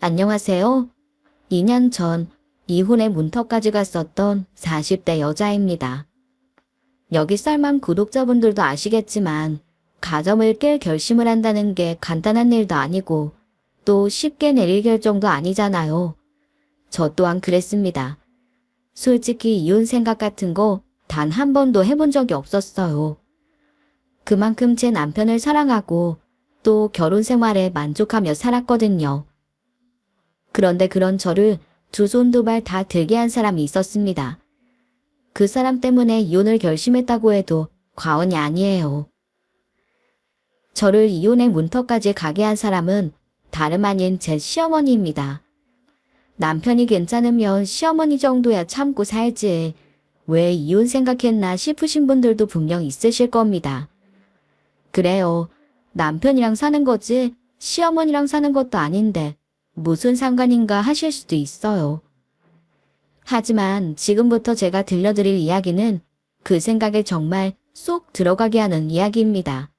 안녕하세요. 2년 전 이혼의 문턱까지 갔었던 40대 여자입니다. 여기 썰만 구독자분들도 아시겠지만 가정을 깰 결심을 한다는 게 간단한 일도 아니고 또 쉽게 내릴 결정도 아니잖아요. 저 또한 그랬습니다. 솔직히 이혼 생각 같은 거 단 한 번도 해본 적이 없었어요. 그만큼 제 남편을 사랑하고 또 결혼 생활에 만족하며 살았거든요. 그런데 그런 저를 두 손 두 발 다 들게 한 사람이 있었습니다. 그 사람 때문에 이혼을 결심했다고 해도 과언이 아니에요. 저를 이혼의 문턱까지 가게 한 사람은 다름 아닌 제 시어머니입니다. 남편이 괜찮으면 시어머니 정도야 참고 살지. 왜 이혼 생각했나 싶으신 분들도 분명 있으실 겁니다. 그래요. 남편이랑 사는 거지 시어머니랑 사는 것도 아닌데 무슨 상관인가 하실 수도 있어요. 하지만 지금부터 제가 들려드릴 이야기는 그 생각에 정말 쏙 들어가게 하는 이야기입니다.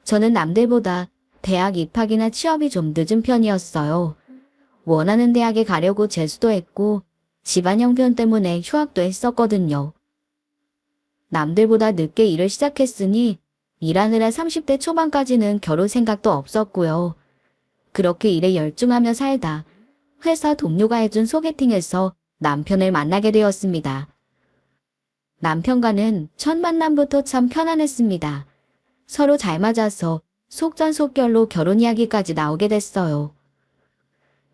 저는 남들보다 대학 입학이나 취업이 좀 늦은 편이었어요. 원하는 대학에 가려고 재수도 했고 집안 형편 때문에 휴학도 했었거든요. 남들보다 늦게 일을 시작했으니 일하느라 30대 초반까지는 결혼 생각도 없었고요. 그렇게 일에 열중하며 살다 회사 동료가 해준 소개팅에서 남편을 만나게 되었습니다. 남편과는 첫 만남부터 참 편안했습니다. 서로 잘 맞아서 속전속결로 결혼 이야기까지 나오게 됐어요.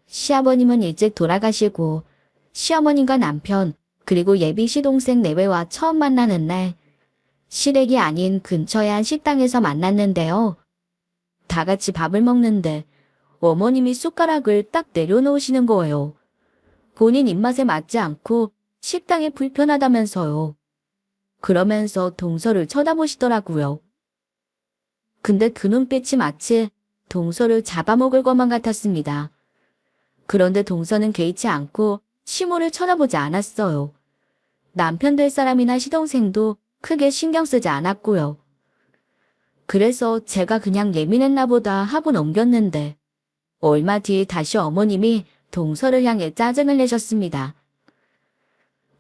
시아버님은 일찍 돌아가시고 시어머님과 남편 그리고 예비 시동생 내외와 처음 만나는 날 시댁이 아닌 근처의 한 식당에서 만났는데요. 다 같이 밥을 먹는데 어머님이 숟가락을 딱 내려놓으시는 거예요. 본인 입맛에 맞지 않고 식당에 불편하다면서요. 그러면서 동서를 쳐다보시더라고요. 근데 그 눈빛이 마치 동서를 잡아먹을 것만 같았습니다. 그런데 동서는 개의치 않고 시모를 쳐다보지 않았어요. 남편 될 사람이나 시동생도 크게 신경 쓰지 않았고요. 그래서 제가 그냥 예민했나 보다 하고 넘겼는데 얼마 뒤에 다시 어머님이 동서를 향해 짜증을 내셨습니다.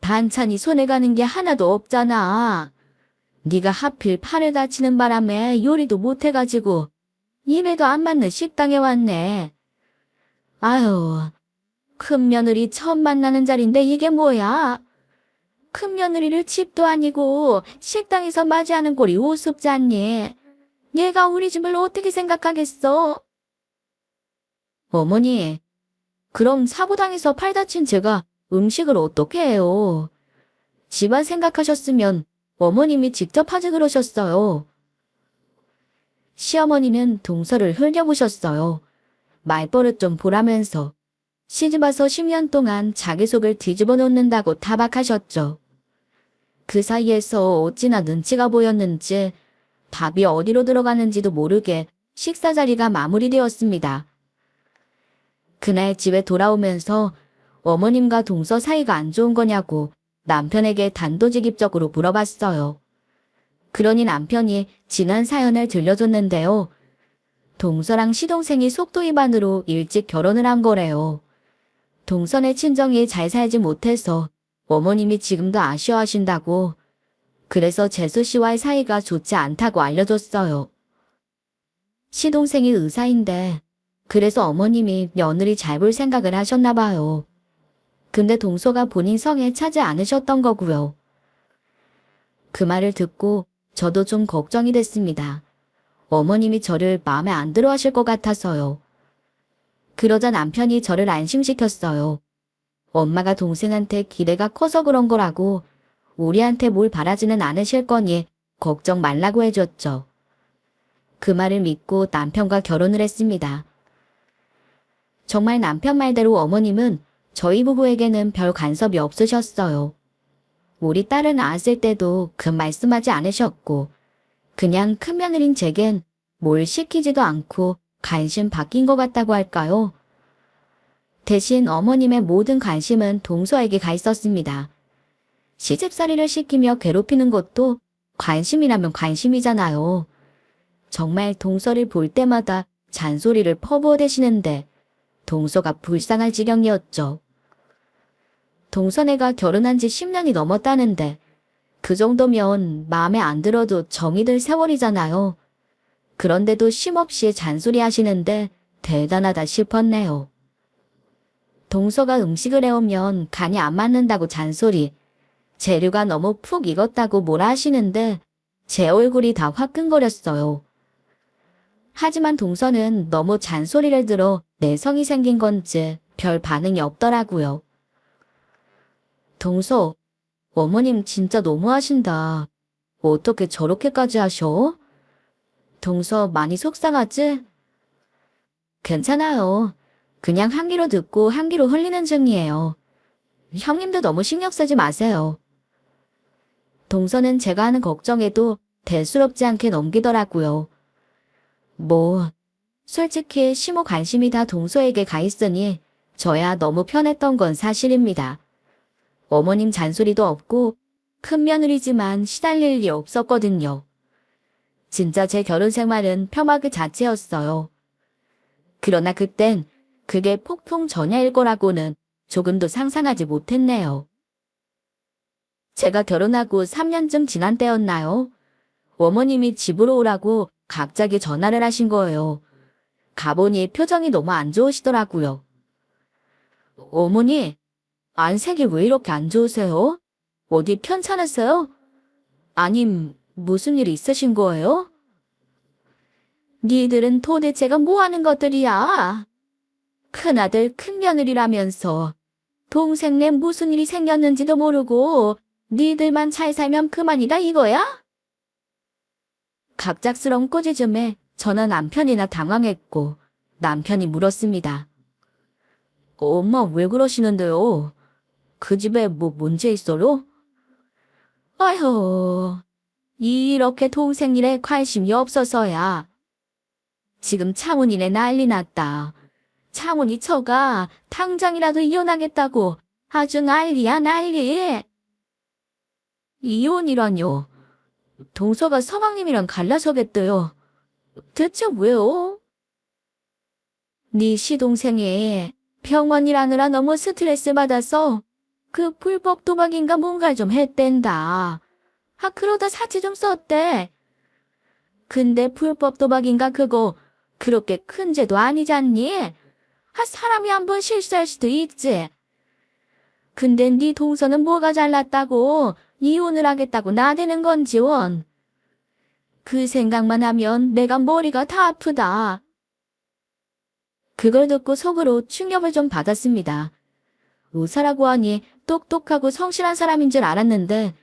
반찬이 손에 가는 게 하나도 없잖아. 네가 하필 팔을 다치는 바람에 요리도 못해가지고 입에도 안 맞는 식당에 왔네. 아유, 큰 며느리 처음 만나는 자리인데 이게 뭐야? 큰 며느리를 집도 아니고 식당에서 맞이하는 꼴이 우습지 않니? 얘가 우리 집을 어떻게 생각하겠어? 어머니, 그럼 사고당해서 팔 다친 제가 음식을 어떻게 해요? 집안 생각하셨으면 어머님이 직접 하지 그러셨어요. 시어머니는 동서를 흘려보셨어요. 말버릇 좀 보라면서 시집와서 10년 동안 자기 속을 뒤집어 놓는다고 타박하셨죠. 그 사이에서 어찌나 눈치가 보였는지 밥이 어디로 들어가는지도 모르게 식사 자리가 마무리되었습니다. 그날 집에 돌아오면서 어머님과 동서 사이가 안 좋은 거냐고 남편에게 단도직입적으로 물어봤어요. 그러니 남편이 지난 사연을 들려줬는데요. 동서랑 시동생이 속도 위반으로 일찍 결혼을 한 거래요. 동서네 친정이 잘 살지 못해서 어머님이 지금도 아쉬워하신다고. 그래서 재수 씨와의 사이가 좋지 않다고 알려줬어요. 시동생이 의사인데 그래서 어머님이 며느리 잘 볼 생각을 하셨나 봐요. 근데 동서가 본인 성에 차지 않으셨던 거고요. 그 말을 듣고 저도 좀 걱정이 됐습니다. 어머님이 저를 마음에 안 들어 하실 것 같아서요. 그러자 남편이 저를 안심시켰어요. 엄마가 동생한테 기대가 커서 그런 거라고 우리한테 뭘 바라지는 않으실 거니 걱정 말라고 해줬죠. 그 말을 믿고 남편과 결혼을 했습니다. 정말 남편 말대로 어머님은 저희 부부에게는 별 간섭이 없으셨어요. 우리 딸을 낳았을 때도 그 말씀하지 않으셨고 그냥 큰 며느린 제겐 뭘 시키지도 않고 관심 바뀐 것 같다고 할까요? 대신 어머님의 모든 관심은 동서에게 가 있었습니다. 시집살이를 시키며 괴롭히는 것도 관심이라면 관심이잖아요. 정말 동서를 볼 때마다 잔소리를 퍼부어대시는데 동서가 불쌍할 지경이었죠. 동서네가 결혼한 지 10년이 넘었다는데 그 정도면 마음에 안 들어도 정이 들 세월이잖아요. 그런데도 쉼없이 잔소리 하시는데 대단하다 싶었네요. 동서가 음식을 해오면 간이 안 맞는다고 잔소리, 재료가 너무 푹 익었다고 뭐라 하시는데 제 얼굴이 다 화끈거렸어요. 하지만 동서는 너무 잔소리를 들어 내성이 생긴 건지 별 반응이 없더라고요. 동서, 어머님 진짜 너무하신다. 어떻게 저렇게까지 하셔? 동서 많이 속상하지? 괜찮아요. 그냥 한 귀로 듣고 한 귀로 흘리는 중이에요. 형님도 너무 신경 쓰지 마세요. 동서는 제가 하는 걱정에도 대수롭지 않게 넘기더라고요. 뭐, 솔직히 시모 관심이 다 동서에게 가 있으니 저야 너무 편했던 건 사실입니다. 어머님 잔소리도 없고 큰 며느리지만 시달릴 일이 없었거든요. 진짜 제 결혼 생활은 평화 그 자체였어요. 그러나 그땐 그게 폭풍 전야일 거라고는 조금도 상상하지 못했네요. 제가 결혼하고 3년쯤 지난 때였나요? 어머님이 집으로 오라고 갑자기 전화를 하신 거예요. 가보니 표정이 너무 안 좋으시더라고요. 어머니, 안색이 왜 이렇게 안 좋으세요? 어디 편찮으세요? 아님 무슨 일 있으신 거예요? 니들은 도대체가 뭐 하는 것들이야? 큰아들 큰며느리라면서 동생네 무슨 일이 생겼는지도 모르고 니들만 잘 살면 그만이다 이거야? 갑작스러운 꼬지즘에 저는 남편이나 당황했고 남편이 물었습니다. 엄마 왜 그러시는데요? 그 집에 뭐 문제 있어요? 아휴, 이렇게 동생 일에 관심이 없어서야. 지금 창훈이네 난리 났다. 창훈이 처가 당장이라도 이혼하겠다고 아주 난리야 난리. 이혼이라뇨. 동서가 서방님이랑 갈라서겠대요. 대체 왜요? 네 시동생이 병원 일하느라 너무 스트레스 받아서 그 불법 도박인가 뭔가 좀 했댄다. 그러다 사치 좀 썼대. 근데 불법 도박인가 그거 그렇게 큰 죄도 아니잖니? 사람이 한번 실수할 수도 있지. 근데 네 동서는 뭐가 잘났다고 이혼을 하겠다고 나대는 건지 원. 그 생각만 하면 내가 머리가 다 아프다. 그걸 듣고 속으로 충격을 좀 받았습니다. 의사라고 하니 똑똑하고 성실한 사람인 줄 알았는데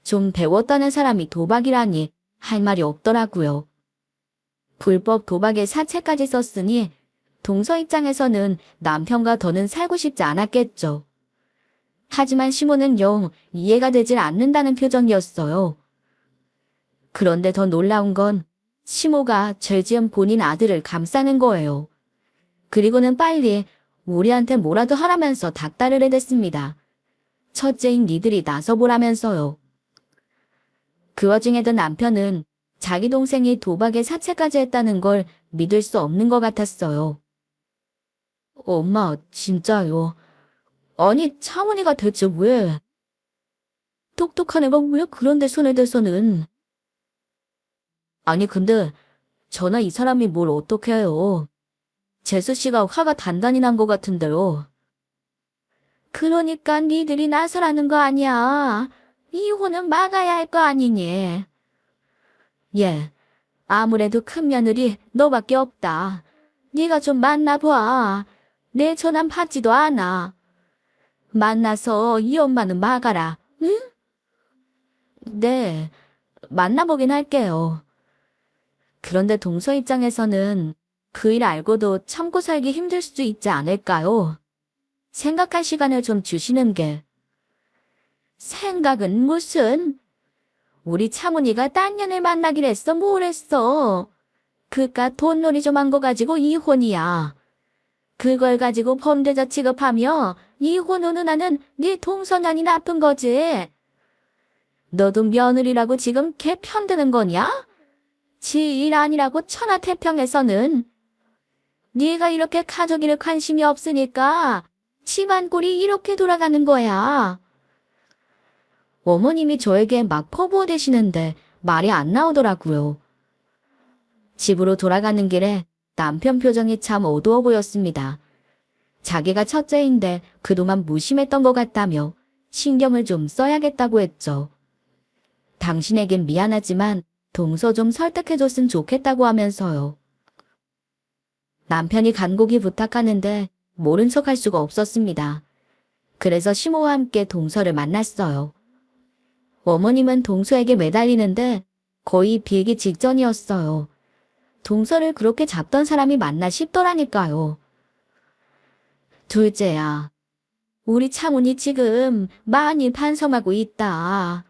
좀 배웠다는 사람이 도박이라니 할 말이 없더라고요. 불법 도박에 사채까지 썼으니 동서 입장에서는 남편과 더는 살고 싶지 않았겠죠. 하지만 시모는 영 이해가 되질 않는다는 표정이었어요. 그런데 더 놀라운 건 시모가 죄 지은 본인 아들을 감싸는 거예요. 그리고는 빨리 우리한테 뭐라도 하라면서 닥달을 해댔습니다. 첫째인 니들이 나서보라면서요. 그 와중에도 남편은 자기 동생이 도박에 사채까지 했다는 걸 믿을 수 없는 것 같았어요. 엄마, 진짜요. 아니, 차은이가 대체 왜? 똑똑한 애가 왜 그런 데 손을 대서는. 아니, 근데 저나 이 사람이 뭘 어떻게 해요. 재수 씨가 화가 단단히 난 것 같은데요. 그러니까 니들이 나서라는 거 아니야. 이혼은 막아야 할 거 아니니. 예, 아무래도 큰 며느리 너밖에 없다. 네가 좀 만나봐. 내 전화 받지도 않아. 만나서 이 엄마는 막아라. 응? 네, 만나보긴 할게요. 그런데 동서 입장에서는 그 일 알고도 참고 살기 힘들 수도 있지 않을까요? 생각할 시간을 좀 주시는 게. 생각은 무슨? 우리 창훈이가 딴 년을 만나기로 했어 뭘 했어? 그깟 돈놀이 좀 한 거 가지고 이혼이야. 그걸 가지고 범죄자 취급하며 이혼 후 누나는 네 동서년이 나쁜 거지. 너도 며느리라고 지금 걔 편드는 거냐? 지 일 아니라고 천하태평에서는. 네가 이렇게 가족일에 관심이 없으니까 집안 꼴이 이렇게 돌아가는 거야. 어머님이 저에게 막 퍼부어대시는데 말이 안 나오더라고요. 집으로 돌아가는 길에 남편 표정이 참 어두워 보였습니다. 자기가 첫째인데 그동안 무심했던 것 같다며 신경을 좀 써야겠다고 했죠. 당신에겐 미안하지만 동서 좀 설득해줬으면 좋겠다고 하면서요. 남편이 간곡히 부탁하는데 모른 척 할 수가 없었습니다. 그래서 시모와 함께 동서를 만났어요. 어머님은 동서에게 매달리는데 거의 비기 직전이었어요. 동서를 그렇게 잡던 사람이 맞나 싶더라니까요. 둘째야, 우리 차문이 지금 많이 반성하고 있다.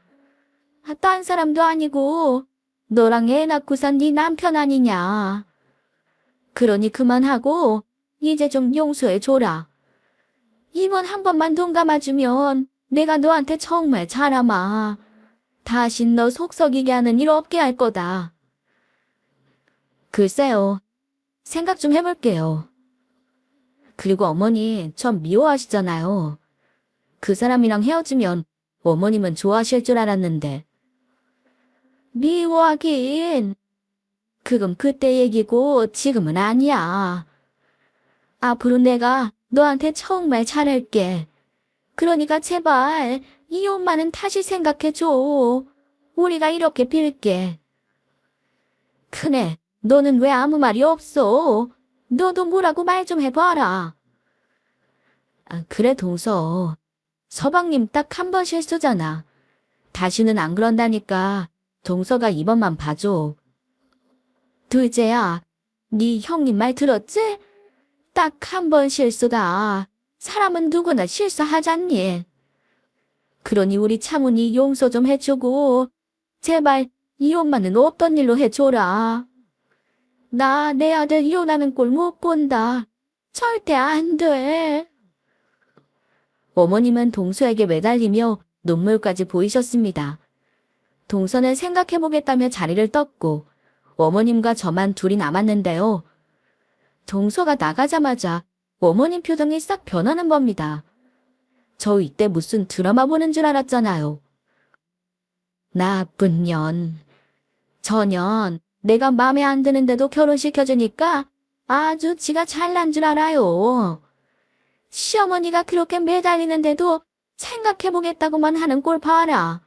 딴 사람도 아니고 너랑 애 낳고선 네 남편 아니냐. 그러니 그만하고 이제 좀 용서해줘라. 이번 한 번만 눈 감아주면 내가 너한테 정말 잘하마. 다신 너 속썩이게 하는 일 없게 할 거다. 글쎄요. 생각 좀 해볼게요. 그리고 어머니 전 미워하시잖아요. 그 사람이랑 헤어지면 어머님은 좋아하실 줄 알았는데. 미워하긴. 그건 그때 얘기고 지금은 아니야. 앞으로 내가 너한테 정말 잘할게. 그러니까 제발 이 엄마는 다시 생각해줘. 우리가 이렇게 빌게. 큰애, 너는 왜 아무 말이 없어? 너도 뭐라고 말 좀 해봐라. 그래 동서. 서방님 딱 한 번 실수잖아. 다시는 안 그런다니까 동서가 이번만 봐줘. 둘째야, 네 형님 말 들었지? 딱 한 번 실수다. 사람은 누구나 실수하잖니. 그러니 우리 차문이 용서 좀 해주고 제발 이 엄마는 없던 일로 해줘라. 나 내 아들 이혼하는 꼴 못 본다. 절대 안 돼. 어머님은 동서에게 매달리며 눈물까지 보이셨습니다. 동서는 생각해보겠다며 자리를 떴고 어머님과 저만 둘이 남았는데요. 동서가 나가자마자 어머님 표정이 싹 변하는 겁니다. 저 이때 무슨 드라마 보는 줄 알았잖아요. 나쁜 년. 저 년 내가 마음에 안 드는데도 결혼시켜주니까 아주 지가 잘난 줄 알아요. 시어머니가 그렇게 매달리는데도 생각해보겠다고만 하는 꼴 봐라.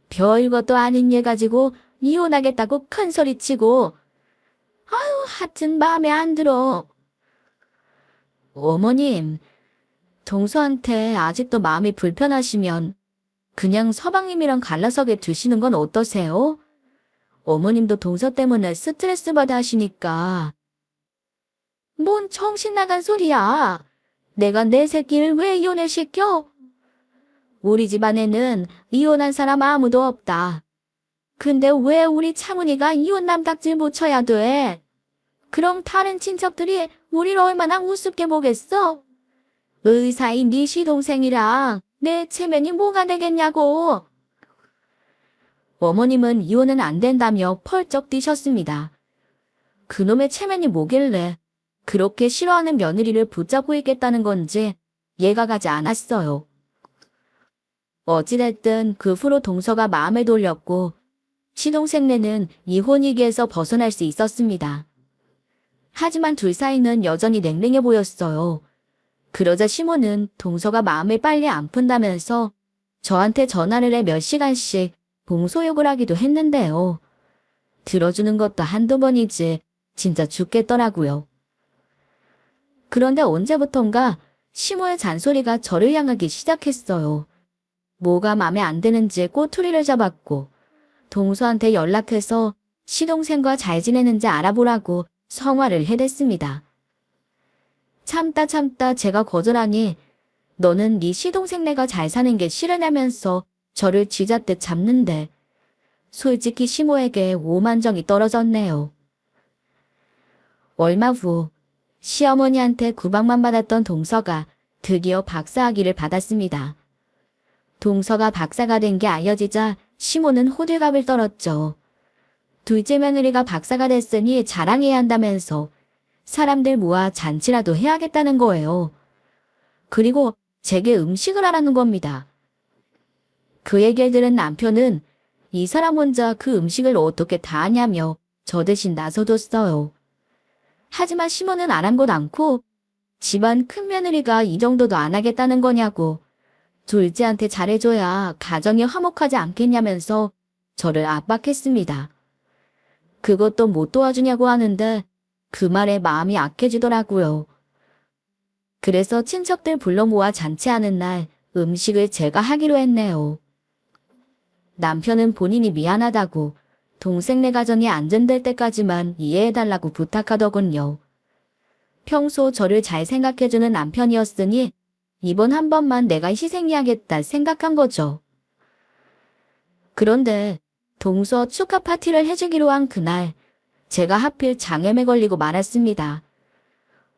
별것도 아닌 일 가지고 이혼하겠다고 큰소리치고 아유 하여튼 마음에 안 들어. 어머님, 동서한테 아직도 마음이 불편하시면 그냥 서방님이랑 갈라서게 두시는 건 어떠세요? 어머님도 동서 때문에 스트레스 받아 하시니까. 뭔 정신 나간 소리야. 내가 내 새끼를 왜 이혼을 시켜? 우리 집안에는 이혼한 사람 아무도 없다. 근데 왜 우리 차문이가 이혼 남딱질 묻혀야 돼? 그럼 다른 친척들이 우리를 얼마나 우습게 보겠어? 의사인 네 시동생이랑 내 체면이 뭐가 되겠냐고. 어머님은 이혼은 안 된다며 펄쩍 뛰셨습니다. 그놈의 체면이 뭐길래 그렇게 싫어하는 며느리를 붙잡고 있겠다는 건지 이해가 가지 않았어요. 어찌됐든 그 후로 동서가 마음을 돌렸고 시동생네는 이혼 위기에서 벗어날 수 있었습니다. 하지만 둘 사이는 여전히 냉랭해 보였어요. 그러자 시모는 동서가 마음을 빨리 안 푼다면서 저한테 전화를 해 몇 시간씩 공소욕을 하기도 했는데요. 들어주는 것도 한두 번이지 진짜 죽겠더라고요. 그런데 언제부턴가 시모의 잔소리가 저를 향하기 시작했어요. 뭐가 마음에 안 드는지 꼬투리를 잡았고 동서한테 연락해서 시동생과 잘 지내는지 알아보라고 성화를 해댔습니다. 참다 제가 거절하니 너는 네 시동생네가 잘 사는 게 싫으냐면서 저를 쥐잣듯 잡는데 솔직히 시모에게 오만정이 떨어졌네요. 얼마 후 시어머니한테 구박만 받았던 동서가 드디어 박사학위를 받았습니다. 동서가 박사가 된 게 알려지자 시모는 호들갑을 떨었죠. 둘째 며느리가 박사가 됐으니 자랑해야 한다면서 사람들 모아 잔치라도 해야겠다는 거예요. 그리고 제게 음식을 하라는 겁니다. 그 얘기를 들은 남편은 이 사람 혼자 그 음식을 어떻게 다 하냐며 저 대신 나서줬어요. 하지만 시모는 아랑곳 않고 집안 큰며느리가 이 정도도 안 하겠다는 거냐고 둘째한테 잘해줘야 가정이 화목하지 않겠냐면서 저를 압박했습니다. 그것도 못 도와주냐고 하는데 그 말에 마음이 악해지더라고요. 그래서 친척들 불러 모아 잔치하는 날 음식을 제가 하기로 했네요. 남편은 본인이 미안하다고 동생네 가정이 안전될 때까지만 이해해달라고 부탁하더군요. 평소 저를 잘 생각해주는 남편이었으니 이번 한 번만 내가 희생해야겠다 생각한 거죠. 그런데 동서 축하 파티를 해주기로 한 그날 제가 하필 장염에 걸리고 말았습니다.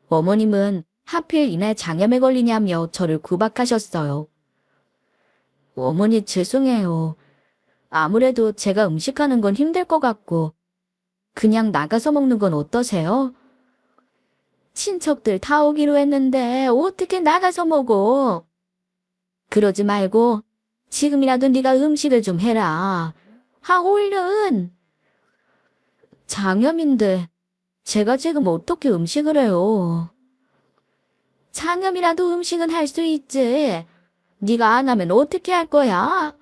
어머님은 하필 이날 장염에 걸리냐며 저를 구박하셨어요. 어머니 죄송해요. 아무래도 제가 음식하는 건 힘들 것 같고 그냥 나가서 먹는 건 어떠세요? 친척들 다 오기로 했는데 어떻게 나가서 먹어? 그러지 말고 지금이라도 네가 음식을 좀 해라. 얼른. 장염인데 제가 지금 어떻게 음식을 해요? 장염이라도 음식은 할 수 있지. 네가 안 하면 어떻게 할 거야?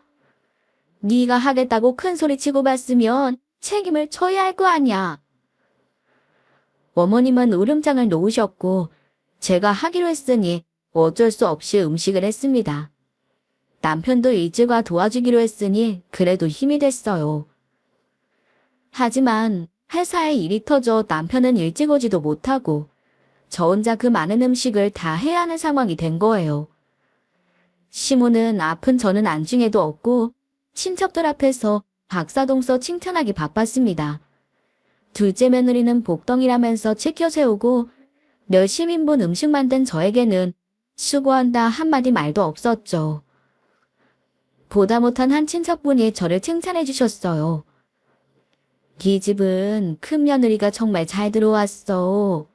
네가 하겠다고 큰 소리 치고 봤으면 책임을 져야 할 거 아니야. 어머님은 울음장을 놓으셨고 제가 하기로 했으니 어쩔 수 없이 음식을 했습니다. 남편도 일찍와 도와주기로 했으니 그래도 힘이 됐어요. 하지만 회사에 일이 터져 남편은 일찍 오지도 못하고 저 혼자 그 많은 음식을 다 해야 하는 상황이 된 거예요. 시모는 아픈 저는 안중에도 없고 친척들 앞에서 박사동서 칭찬하기 바빴습니다. 둘째 며느리는 복덩이라면서 치켜 세우고 몇십 인분 음식 만든 저에게는 수고한다 한마디 말도 없었죠. 보다 못한 한 친척분이 저를 칭찬해 주셨어요. 이 집은 큰 며느리가 정말 잘 들어왔어.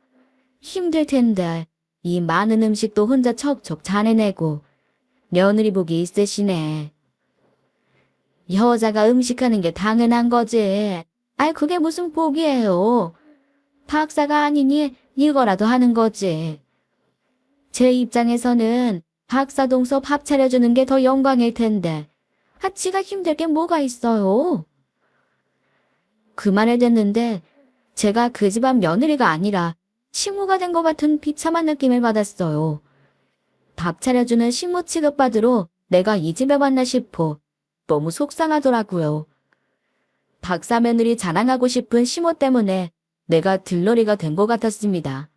힘들 텐데 이 많은 음식도 혼자 척척 잘 해내고 며느리 복이 있으시네. 여자가 음식하는 게 당연한 거지. 아이 그게 무슨 복이에요. 박사가 아니니 이거라도 하는 거지. 제 입장에서는 박사 동서 밥 차려주는 게 더 영광일 텐데 지가 힘들 게 뭐가 있어요. 그 말을 듣는데 제가 그 집안 며느리가 아니라 식모가 된 것 같은 비참한 느낌을 받았어요. 밥 차려주는 식모 취급받으러 내가 이 집에 왔나 싶어 너무 속상하더라고요. 박사 며느리 자랑하고 싶은 시모 때문에 내가 들러리가 된 것 같았습니다.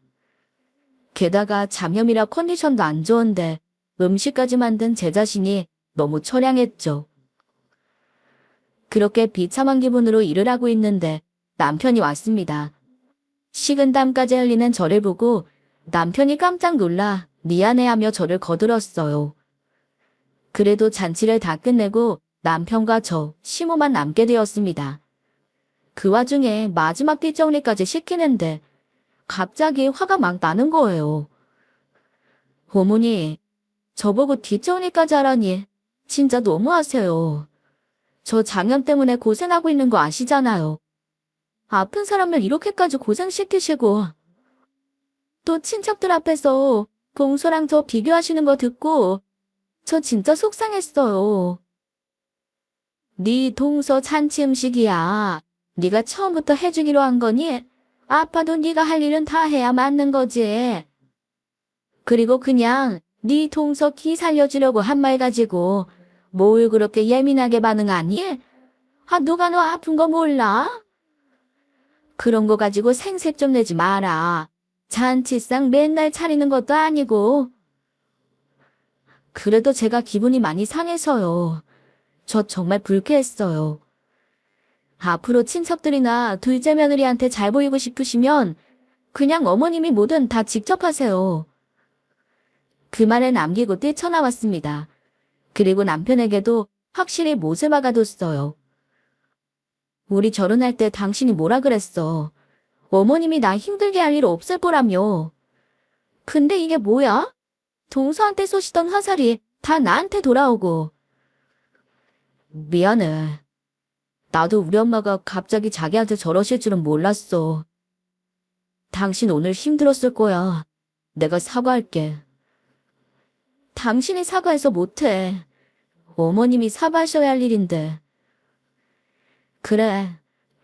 게다가 잠염이라 컨디션도 안 좋은데 음식까지 만든 제 자신이 너무 처량했죠. 그렇게 비참한 기분으로 일을 하고 있는데 남편이 왔습니다. 식은땀까지 흘리는 저를 보고 남편이 깜짝 놀라 미안해하며 저를 거들었어요. 그래도 잔치를 다 끝내고 남편과 저, 시모만 남게 되었습니다. 그 와중에 마지막 뒷정리까지 시키는데 갑자기 화가 막 나는 거예요. 어머니, 저보고 뒷정리까지 하라니 진짜 너무하세요. 저 장염 때문에 고생하고 있는 거 아시잖아요. 아픈 사람을 이렇게까지 고생시키시고 또 친척들 앞에서 동서랑 저 비교하시는 거 듣고 저 진짜 속상했어요. 네 동서 잔치 음식이야. 네가 처음부터 해주기로 한 거니? 아파도 네가 할 일은 다 해야 맞는 거지. 그리고 그냥 네 동서 기 살려주려고 한 말 가지고 뭘 그렇게 예민하게 반응하니? 누가 너 아픈 거 몰라? 그런 거 가지고 생색 좀 내지 마라. 잔치상 맨날 차리는 것도 아니고. 그래도 제가 기분이 많이 상해서요. 저 정말 불쾌했어요. 앞으로 친척들이나 둘째 며느리한테 잘 보이고 싶으시면 그냥 어머님이 뭐든 다 직접 하세요. 그 말을 남기고 뛰쳐나왔습니다. 그리고 남편에게도 확실히 못을 박아뒀어요. 우리 결혼할 때 당신이 뭐라 그랬어? 어머님이 나 힘들게 할 일 없을 거라며. 근데 이게 뭐야? 동서한테 쏘시던 화살이 다 나한테 돌아오고. 미안해. 나도 우리 엄마가 갑자기 자기한테 저러실 줄은 몰랐어. 당신 오늘 힘들었을 거야. 내가 사과할게. 당신이 사과해서 못해. 어머님이 사과하셔야 할 일인데. 그래.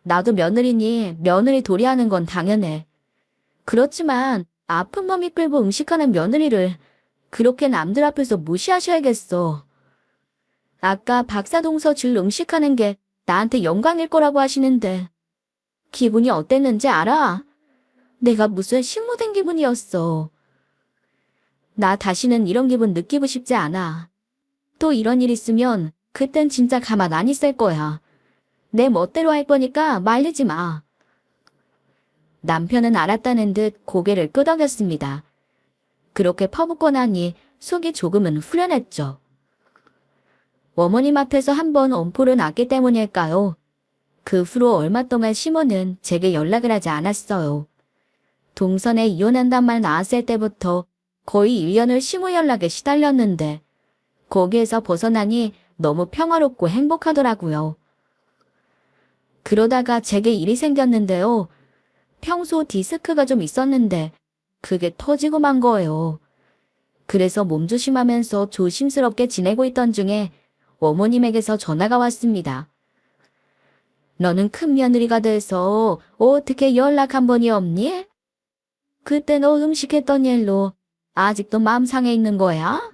나도 며느리니 며느리 도리하는 건 당연해. 그렇지만 아픈 몸 이끌고 음식하는 며느리를 그렇게 남들 앞에서 무시하셔야겠어. 아까 박사동서 줄 음식하는 게 나한테 영광일 거라고 하시는데 기분이 어땠는지 알아? 내가 무슨 식모된 기분이었어. 나 다시는 이런 기분 느끼고 싶지 않아. 또 이런 일 있으면 그땐 진짜 가만 안 있을 거야. 내 멋대로 할 거니까 말리지 마. 남편은 알았다는 듯 고개를 끄덕였습니다. 그렇게 퍼붓고 나니 속이 조금은 후련했죠. 어머님 앞에서 한번 엄포를 놨기 때문일까요? 그 후로 얼마 동안 시모는 제게 연락을 하지 않았어요. 동선에 이혼한단 말 나왔을 때부터 거의 1년을 시모 연락에 시달렸는데 거기에서 벗어나니 너무 평화롭고 행복하더라고요. 그러다가 제게 일이 생겼는데요. 평소 디스크가 좀 있었는데 그게 터지고 만 거예요. 그래서 몸조심하면서 조심스럽게 지내고 있던 중에 어머님에게서 전화가 왔습니다. 너는 큰 며느리가 돼서 어떻게 연락 한 번이 없니? 그때 너 음식했던 일로 아직도 마음 상해 있는 거야?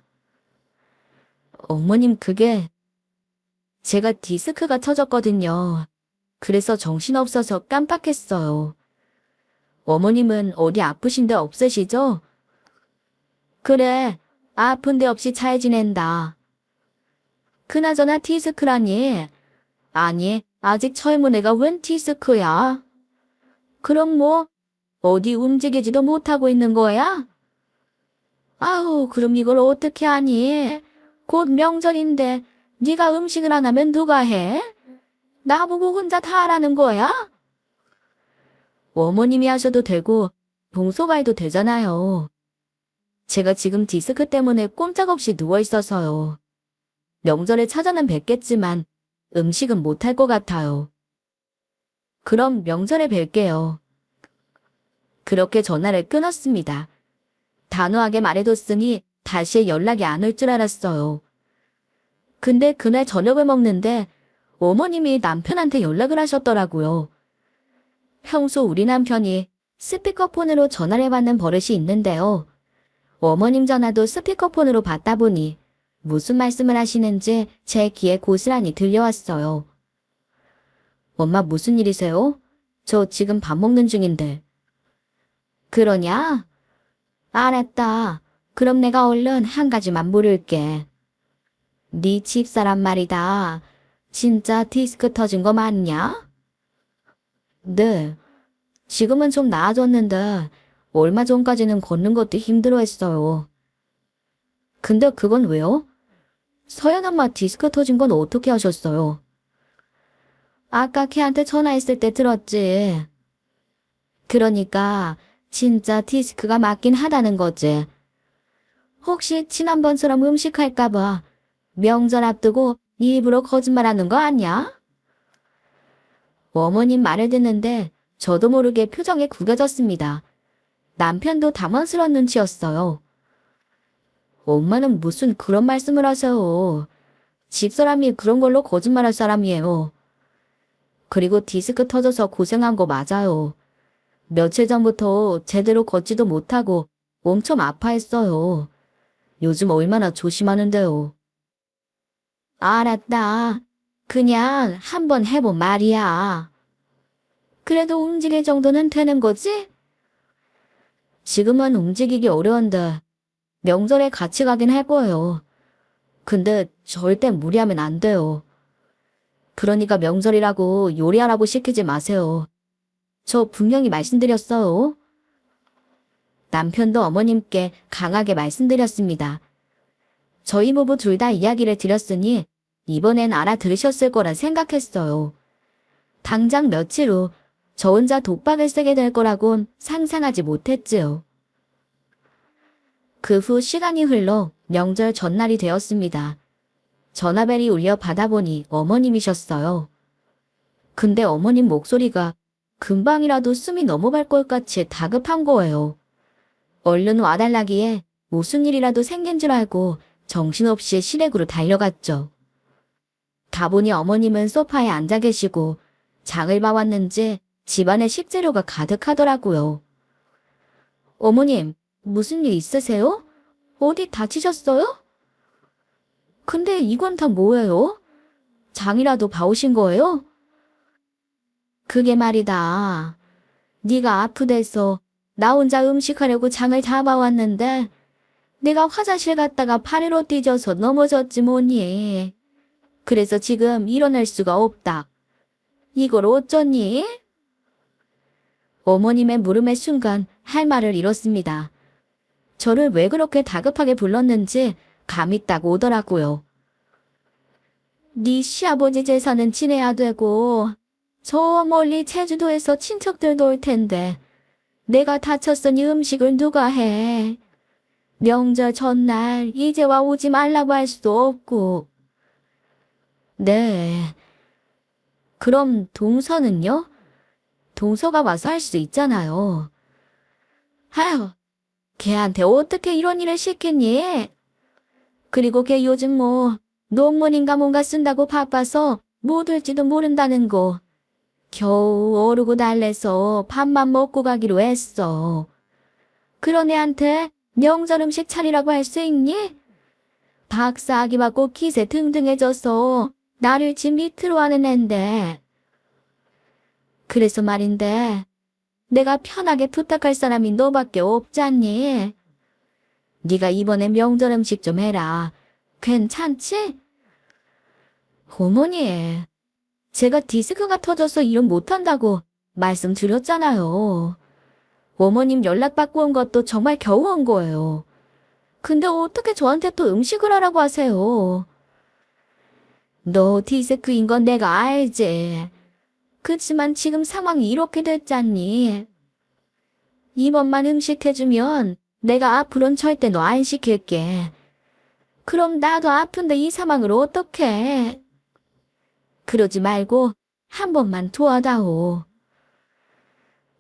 어머님 그게 제가 디스크가 터졌거든요. 그래서 정신없어서 깜빡했어요. 어머님은 어디 아프신 데 없으시죠? 그래, 아픈 데 없이 잘 지낸다. 그나저나 디스크라니. 아니, 아직 젊은 애가 웬 디스크야? 그럼 뭐, 어디 움직이지도 못하고 있는 거야? 아우, 그럼 이걸 어떻게 하니? 곧 명절인데 네가 음식을 안 하면 누가 해? 나보고 혼자 다 하라는 거야? 어머님이 하셔도 되고 동서가 해도 되잖아요. 제가 지금 디스크 때문에 꼼짝없이 누워있어서요. 명절에 찾아는 뵙겠지만 음식은 못할 것 같아요. 그럼 명절에 뵐게요. 그렇게 전화를 끊었습니다. 단호하게 말해뒀으니 다시 연락이 안 올 줄 알았어요. 근데 그날 저녁을 먹는데 어머님이 남편한테 연락을 하셨더라고요. 평소 우리 남편이 스피커폰으로 전화를 받는 버릇이 있는데요. 어머님 전화도 스피커폰으로 받다 보니 무슨 말씀을 하시는지 제 귀에 고스란히 들려왔어요. 엄마 무슨 일이세요? 저 지금 밥 먹는 중인데. 그러냐? 알았다. 그럼 내가 얼른 한 가지만 물을게. 네 집사람 말이다. 진짜 디스크 터진 거 맞냐? 네. 지금은 좀 나아졌는데 얼마 전까지는 걷는 것도 힘들어했어요. 근데 그건 왜요? 서연 엄마 디스크 터진 건 어떻게 하셨어요? 아까 걔한테 전화했을 때 들었지. 그러니까 진짜 디스크가 맞긴 하다는 거지. 혹시 지난번처럼 음식할까봐 명절 앞두고 일부러 거짓말하는 거 아니야? 어머님 말을 듣는데 저도 모르게 표정이 구겨졌습니다. 남편도 당황스러운 눈치였어요. 엄마는 무슨 그런 말씀을 하세요. 집사람이 그런 걸로 거짓말할 사람이에요. 그리고 디스크 터져서 고생한 거 맞아요. 며칠 전부터 제대로 걷지도 못하고 엄청 아파했어요. 요즘 얼마나 조심하는데요. 알았다. 그냥 한번 해본 말이야. 그래도 움직일 정도는 되는 거지? 지금은 움직이기 어려운데 명절에 같이 가긴 할 거예요. 근데 절대 무리하면 안 돼요. 그러니까 명절이라고 요리하라고 시키지 마세요. 저 분명히 말씀드렸어요. 남편도 어머님께 강하게 말씀드렸습니다. 저희 부부 둘 다 이야기를 드렸으니 이번엔 알아들으셨을 거라 생각했어요. 당장 며칠 후 저 혼자 독박을 쓰게 될 거라곤 상상하지 못했지요. 그 후 시간이 흘러 명절 전날이 되었습니다. 전화벨이 울려 받아보니 어머님이셨어요. 근데 어머님 목소리가 금방이라도 숨이 넘어갈 것 같이 다급한 거예요. 얼른 와달라기에 무슨 일이라도 생긴 줄 알고 정신없이 시댁으로 달려갔죠. 가보니 어머님은 소파에 앉아 계시고 장을 봐왔는지 집안에 식재료가 가득하더라고요. 어머님, 무슨 일 있으세요? 어디 다치셨어요? 근데 이건 다 뭐예요? 장이라도 봐오신 거예요? 그게 말이다. 네가 아프대서 나 혼자 음식하려고 장을 다 봐왔는데 내가 화장실 갔다가 파리로 뛰져서 넘어졌지 뭐니. 그래서 지금 일어날 수가 없다. 이걸 어쩌니? 어머님의 물음의 순간 할 말을 잃었습니다. 저를 왜 그렇게 다급하게 불렀는지 감이 딱 오더라고요. 네 시아버지 제사는 지내야 되고 저 멀리 제주도에서 친척들도 올 텐데 내가 다쳤으니 음식을 누가 해. 명절 전날 이제와 오지 말라고 할 수도 없고. 네. 그럼 동서는요? 동서가 와서 할 수 있잖아요. 아휴, 걔한테 어떻게 이런 일을 시켰니? 그리고 걔 요즘 뭐 논문인가 뭔가 쓴다고 바빠서 못 올지도 모른다는 거. 겨우 어르고 달래서 밥만 먹고 가기로 했어. 그런 애한테 명절 음식 차리라고 할 수 있니? 박사학위 받고 기세 등등해져서 나를 집 밑으로 하는 앤데. 그래서 말인데 내가 편하게 부탁할 사람이 너밖에 없잖니. 네가 이번에 명절 음식 좀 해라. 괜찮지? 어머니, 제가 디스크가 터져서 일은 못한다고 말씀드렸잖아요. 어머님 연락받고 온 것도 정말 겨우 온 거예요. 근데 어떻게 저한테 또 음식을 하라고 하세요? 너 디스크인 건 내가 알지. 그치만 지금 상황이 이렇게 됐잖니. 이번만 음식 해주면 내가 앞으로는 절대 너 안 시킬게. 그럼 나도 아픈데 이 상황을 어떡해. 그러지 말고 한 번만 도와다오.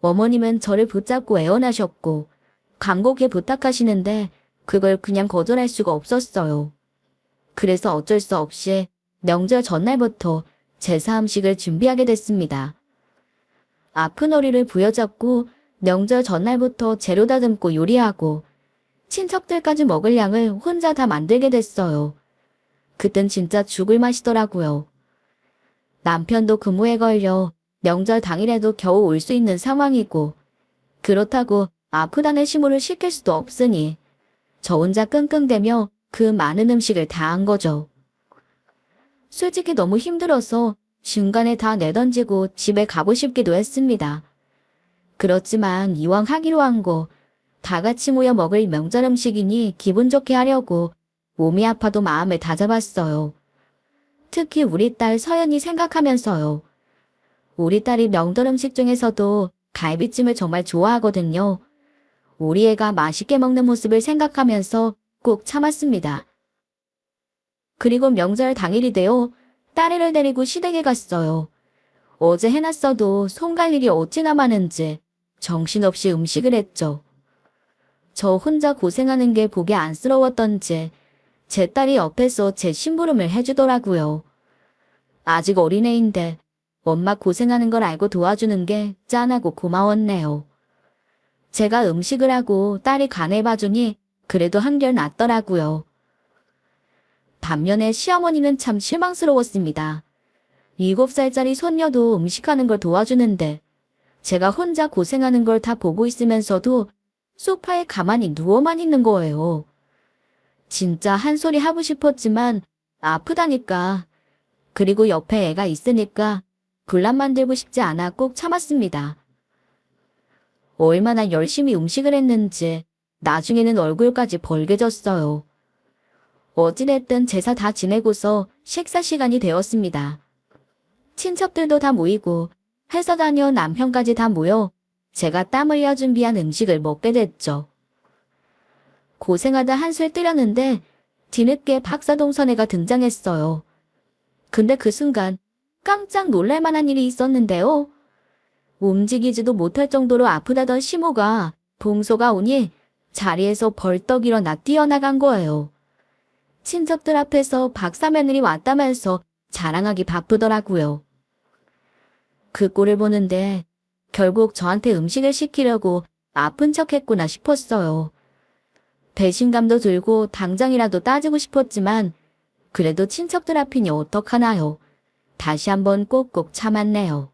어머님은 저를 붙잡고 애원하셨고 간곡히 부탁하시는데 그걸 그냥 거절할 수가 없었어요. 그래서 어쩔 수 없이 명절 전날부터 제사 음식을 준비하게 됐습니다. 아픈 허리를 부여잡고 명절 전날부터 재료 다듬고 요리하고 친척들까지 먹을 양을 혼자 다 만들게 됐어요. 그땐 진짜 죽을 맛이더라고요. 남편도 근무에 걸려 명절 당일에도 겨우 올 수 있는 상황이고 그렇다고 아프다는 시무를 시킬 수도 없으니 저 혼자 끙끙대며 그 많은 음식을 다 한 거죠. 솔직히 너무 힘들어서 중간에 다 내던지고 집에 가고 싶기도 했습니다. 그렇지만 이왕 하기로 한 거 다 같이 모여 먹을 명절 음식이니 기분 좋게 하려고 몸이 아파도 마음을 다잡았어요. 특히 우리 딸 서연이 생각하면서요. 우리 딸이 명절 음식 중에서도 갈비찜을 정말 좋아하거든요. 우리 애가 맛있게 먹는 모습을 생각하면서 꼭 참았습니다. 그리고 명절 당일이 되어 딸애를 데리고 시댁에 갔어요. 어제 해놨어도 손 갈 일이 어찌나 많은지 정신없이 음식을 했죠. 저 혼자 고생하는 게 보기 안쓰러웠던지 제 딸이 옆에서 제 심부름을 해주더라고요. 아직 어린애인데 엄마 고생하는 걸 알고 도와주는 게 짠하고 고마웠네요. 제가 음식을 하고 딸이 간을 봐주니 그래도 한결 낫더라고요. 반면에 시어머니는 참 실망스러웠습니다. 7살짜리 손녀도 음식하는 걸 도와주는데 제가 혼자 고생하는 걸 다 보고 있으면서도 소파에 가만히 누워만 있는 거예요. 진짜 한 소리 하고 싶었지만 아프다니까. 그리고 옆에 애가 있으니까 분란 만들고 싶지 않아 꼭 참았습니다. 얼마나 열심히 음식을 했는지 나중에는 얼굴까지 벌개졌어요. 어찌됐든 제사 다 지내고서 식사 시간이 되었습니다. 친척들도 다 모이고 회사 다녀온 남편까지 다 모여 제가 땀 흘려 준비한 음식을 먹게 됐죠. 고생하다 한술 뜨렸는데 뒤늦게 박사 동선회가 등장했어요. 근데 그 순간 깜짝 놀랄 만한 일이 있었는데요. 움직이지도 못할 정도로 아프다던 시모가 동서가 오니 자리에서 벌떡 일어나 뛰어나간 거예요. 친척들 앞에서 박사 며느리 왔다면서 자랑하기 바쁘더라고요. 그 꼴을 보는데 결국 저한테 음식을 시키려고 아픈 척했구나 싶었어요. 배신감도 들고 당장이라도 따지고 싶었지만 그래도 친척들 앞이니 어떡하나요. 다시 한번 꼭꼭 참았네요.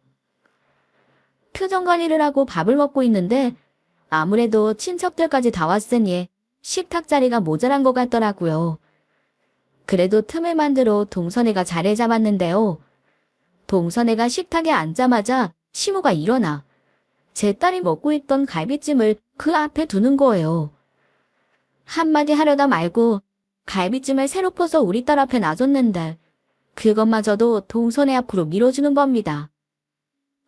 표정 관리를 하고 밥을 먹고 있는데 아무래도 친척들까지 다 왔으니 식탁 자리가 모자란 것 같더라고요. 그래도 틈을 만들어 동선애가 자리를 잡았는데요. 동선애가 식탁에 앉자마자 시모가 일어나 제 딸이 먹고 있던 갈비찜을 그 앞에 두는 거예요. 한마디 하려다 말고 갈비찜을 새로 퍼서 우리 딸 앞에 놔줬는데 그것마저도 동선애 앞으로 밀어주는 겁니다.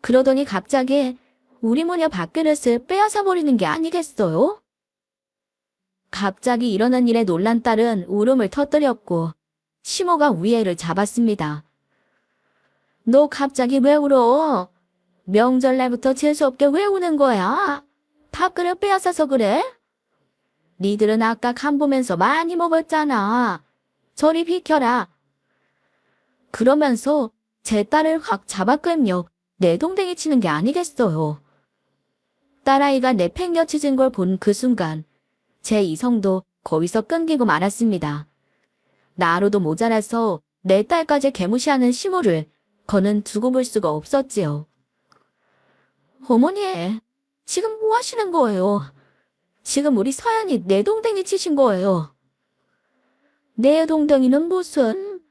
그러더니 갑자기 우리 모녀 밥그릇을 빼앗아 버리는 게 아니겠어요? 갑자기 일어난 일에 놀란 딸은 울음을 터뜨렸고 시모가 우애를 잡았습니다. 너 갑자기 왜 울어? 명절날부터 재수없게 왜 우는 거야? 밥그릇 빼앗아서 그래? 니들은 아까 간 보면서 많이 먹었잖아. 저리 비켜라. 그러면서 제 딸을 확 잡아 끌며 내동댕이 치는 게 아니겠어요. 딸아이가 내팽겨 치진 걸 본 그 순간 제 이성도 거기서 끊기고 말았습니다. 나로도 모자라서 내 딸까지 개무시하는 시모를 거는 두고 볼 수가 없었지요. 어머니, 지금 뭐 하시는 거예요? 지금 우리 서연이 내동댕이 치신 거예요. 내동댕이는 무슨?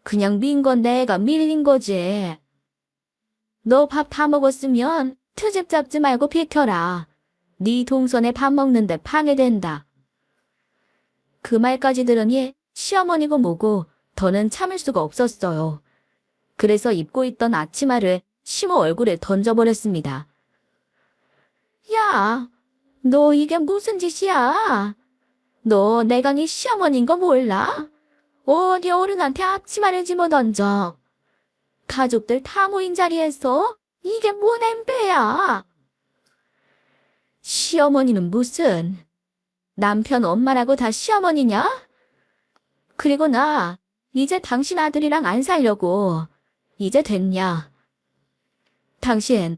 그냥 민 건 내가 밀린 거지. 너 밥 다 먹었으면 트집 잡지 말고 비켜라. 네 동선에 밥 먹는데 방해된다. 그 말까지 들으니 시어머니고 뭐고 더는 참을 수가 없었어요. 그래서 입고 있던 앞치마를 시모 얼굴에 던져버렸습니다. 야, 너 이게 무슨 짓이야? 너 내가 네 시어머니인 거 몰라? 어디 어른한테 앞치마를 집어던져. 가족들 다 모인 자리에서 이게 뭔 엠페야? 시어머니는 무슨? 남편 엄마라고 다 시어머니냐? 그리고 나 이제 당신 아들이랑 안 살려고. 이제 됐냐? 당신,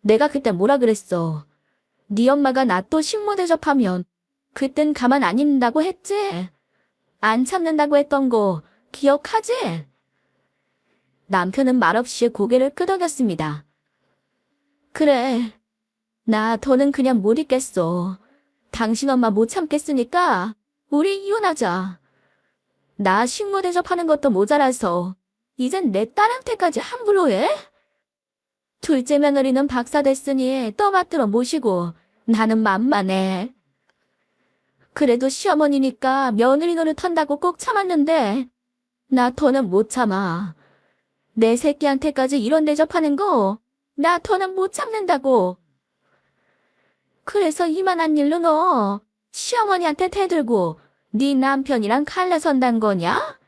내가 그때 뭐라 그랬어? 네 엄마가 나 또 식모 대접하면 그땐 가만 안 있는다고 했지? 안 참는다고 했던 거 기억하지? 남편은 말없이 고개를 끄덕였습니다. 그래, 나 더는 그냥 못 있겠어. 당신 엄마 못 참겠으니까 우리 이혼하자. 나 식모 대접하는 것도 모자라서 이젠 내 딸한테까지 함부로 해? 둘째 며느리는 박사 됐으니 떠받들어 모시고 나는 만만해. 그래도 시어머니니까 며느리 노릇한다고 꼭 참았는데 나 더는 못 참아. 내 새끼한테까지 이런 대접하는 거 나 더는 못 참는다고. 그래서 이만한 일로 너 시어머니한테 대들고 네 남편이랑 칼라 선단 거냐?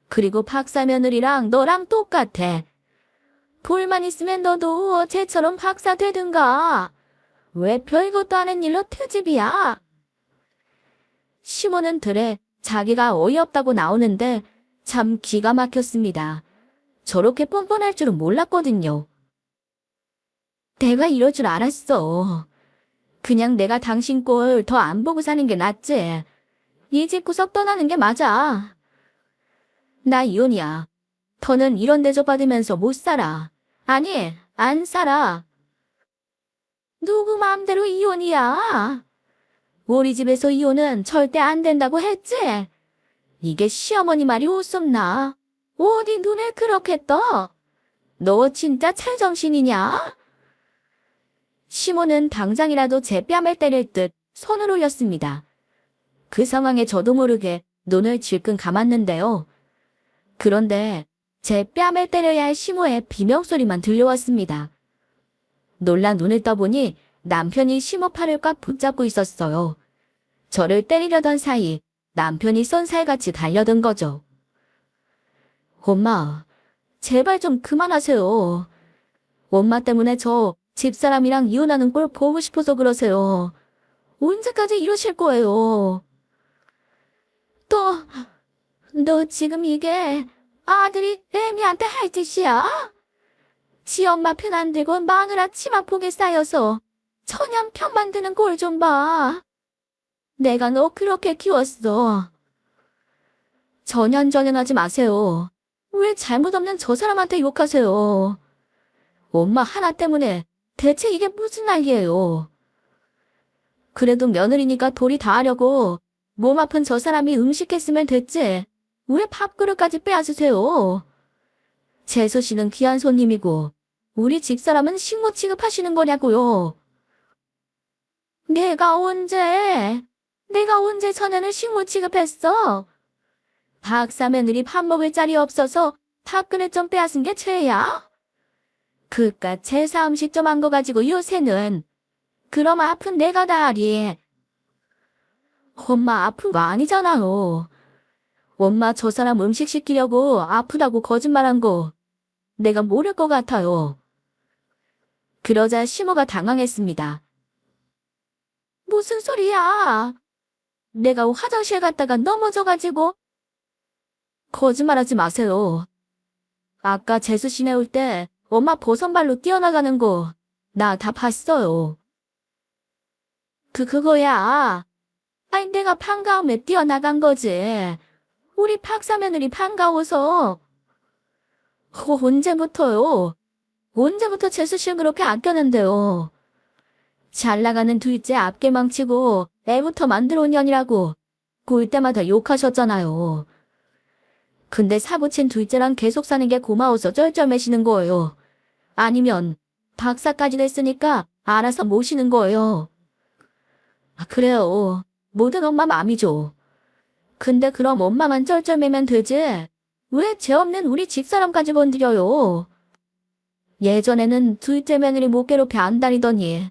그리고 박사 며느리랑 너랑 똑같아. 볼만 있으면 너도 쟤처럼 박사 되든가. 왜 별것도 아닌 일로 트집이야? 시모는 들에 자기가 어이없다고 나오는데 참 기가 막혔습니다. 저렇게 뻔뻔할 줄은 몰랐거든요. 내가 이럴 줄 알았어. 그냥 내가 당신 꼴 더 안 보고 사는 게 낫지. 이 집 구석 떠나는 게 맞아. 나 이혼이야. 더는 이런 대접 받으면서 못 살아. 아니, 안 살아. 누구 마음대로 이혼이야. 우리 집에서 이혼은 절대 안 된다고 했지. 이게 시어머니 말이 웃었나? 어디 눈을 그렇게 떠? 너 진짜 찰정신이냐? 시모는 당장이라도 제 뺨을 때릴 듯 손을 올렸습니다. 그 상황에 저도 모르게 눈을 질끈 감았는데요. 그런데 제 뺨을 때려야 할 시모의 비명소리만 들려왔습니다. 놀라 눈을 떠보니 남편이 시모 팔을 꽉 붙잡고 있었어요. 저를 때리려던 사이 남편이 쏜살같이 달려든 거죠. 엄마, 제발 좀 그만하세요. 엄마 때문에 저 집사람이랑 이혼하는 꼴 보고 싶어서 그러세요. 언제까지 이러실 거예요? 또, 너 지금 이게 아들이 애미한테 할 짓이야? 지 엄마 편 안 들고 마누라 치마폭에 쌓여서 천연 편 만드는 꼴 좀 봐. 내가 너 그렇게 키웠어. 전연전연하지 마세요. 왜 잘못 없는 저 사람한테 욕하세요? 엄마 하나 때문에 대체 이게 무슨 난리예요? 그래도 며느리니까 도리 다 하려고 몸 아픈 저 사람이 음식했으면 됐지. 왜 밥그릇까지 빼앗으세요? 재수 씨는 귀한 손님이고 우리 집사람은 식모 취급하시는 거냐고요. 내가 언제 전에는 식모 취급했어? 박사 며느리 밥 먹을 자리 없어서 밥그릇 좀 빼앗은 게 죄야? 그깟 제사 음식 좀 한 거 가지고 요새는 그럼 아픈 내가 다 하리. 엄마 아픈 거 아니잖아요. 엄마 저 사람 음식 시키려고 아프다고 거짓말한 거 내가 모를 것 같아요. 그러자 시모가 당황했습니다. 무슨 소리야? 내가 화장실 갔다가 넘어져가지고. 거짓말하지 마세요. 아까 재수 씨네 올 때 엄마 버선발로 뛰어나가는 거 나 다 봤어요. 그거야. 아니 내가 반가움에 뛰어나간 거지. 우리 박사 며느리 반가워서. 언제부터요? 언제부터 재수 씨 그렇게 아꼈는데요? 잘 나가는 둘째 앞게 망치고 애부터 만들어 온 년이라고 볼 때마다 욕하셨잖아요. 근데 사부친 둘째랑 계속 사는 게 고마워서 쩔쩔매시는 거예요. 아니면 박사까지 됐으니까 알아서 모시는 거예요. 그래요. 모든 엄마 맘이죠. 근데 그럼 엄마만 쩔쩔매면 되지. 왜 죄 없는 우리 집사람까지 건드려요? 예전에는 둘째 며느리 못 괴롭혀 안 다니더니